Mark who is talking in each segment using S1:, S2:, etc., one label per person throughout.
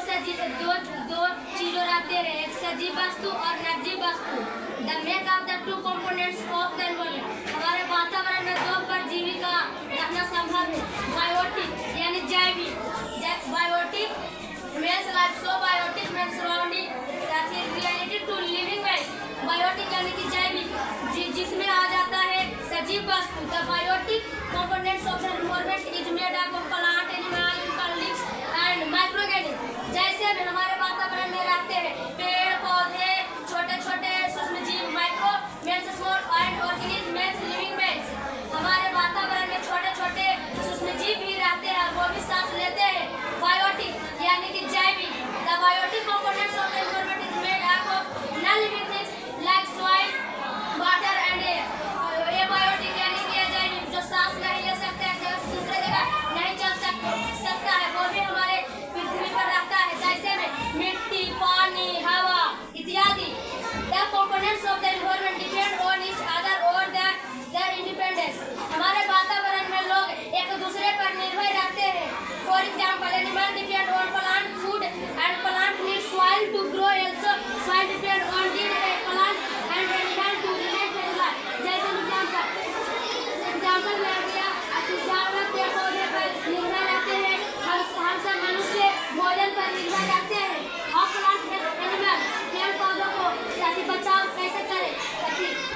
S1: दो चीजों रहते हैं, एक सजीव वस्तु और निर्जीव वस्तु। The make of the two components of the environment. हमारे वातावरण में दो परजीविका रहना संभव है, बायोटिक यानी जैविक, biotic means life, so biotic means surrounding that is related to living beings। Biotic यानी कि जैविक, जिसमें आ जाता है सजीव वस्तु। The biotic components of the environment is made up of plant, animal, eucalyptus and microorganism. जैसे में हमारे वातावरण में रहते हैं पेड़ पौधे, छोटे छोटे सूक्ष्म जीव, micro means small and organism means living beings. हमारे वातावरण में छोटे छोटे सूक्ष्म जीव भी रहते हैं, वो भी सांस लेते हैं। बायोटिक यानी कि जैविक। The biotic components of the environment is made up of non living things like soil, water and air. ये बायोटिक यानी कि जैविक, जो सांस नहीं ले सकते हैं, दूसरे जगह नहीं चल सकता है, वो भी हमारे पृथ्वी पर रहता है, जैसे में मिट्टी, पानी, हवा इत्यादि। The components of the environment depend on each other और देयर इंडिपेंडेंस। हमारे वातावरण में लोग एक दूसरे पर निर्भर रहते हैं। For example, animal depend on plant food and plant need soil to grow, also soil depend on plant and animal to remain alive। जैसे एग्जाम्पल ले लिया, जानवर पेड़ पौधे पर निर्भर रहते हैं, हम सब मनुष्य भोजन पर निर्भर रहते हैं। और प्लांट एनिमल पेड़ पौधों को ताकि बचाव कैसे करें,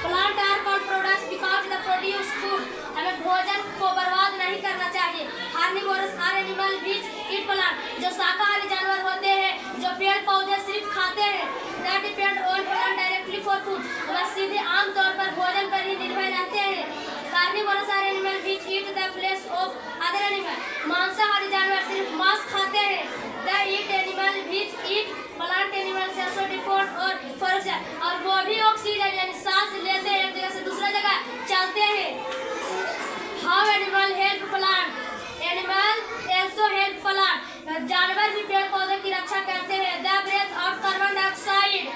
S1: plant are called products because the produce food. हमें भोजन को बर्बाद नहीं करना चाहिए। Carnivorous are animal which eat plant, जो शाकाहारी जानवर होते हैं जो पेड़ पौधे सिर्फ खाते हैं। That depend on plant directly for food, वह सीधे आमतौर पर भोजन पर ही निर्भर रहते हैं। Carnivorous are animal which eat the flesh of other animal, मांसाहारी जानवर सिर्फ मांस खाते हैं। The eat animal which eat plant animals also depend on forest, और वो भी ऑक्सीजन यानी सांस लेते हैं, एक जगह से दूसरा जगह चलते हैं। How animal help plant, animal also help plant, जानवर भी पेड़ पौधे की रक्षा करते हैं। The breath of carbon dioxide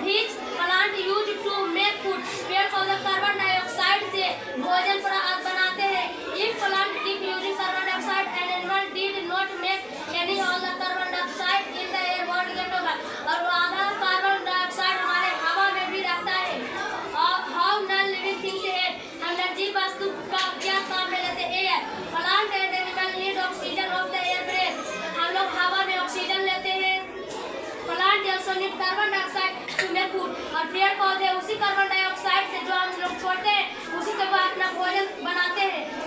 S1: which plant use to make food, पेड़ पौधे कार्बन डाइऑक्साइड से भोजन बनाते हैं। If plant keep using carbon dioxide and animal did not make any all the carbon dioxide in the air what get over, और आधा carbon dioxide हमारे हवा में भी रहता है। और how non living things help, हम निर्जीव वस्तु का क्या काम में लेते हैं? Air, plant and animal need oxygen of the air breath, हम लोग हवा में ऑक्सीजन लेते हैं। Plant also need carbon dioxide to make food, और पेड़ पौधे उसी कार्बन डाइऑक्साइड से जो हम लोग छोड़ते हैं उसी से वो अपना भोजन बनाते हैं।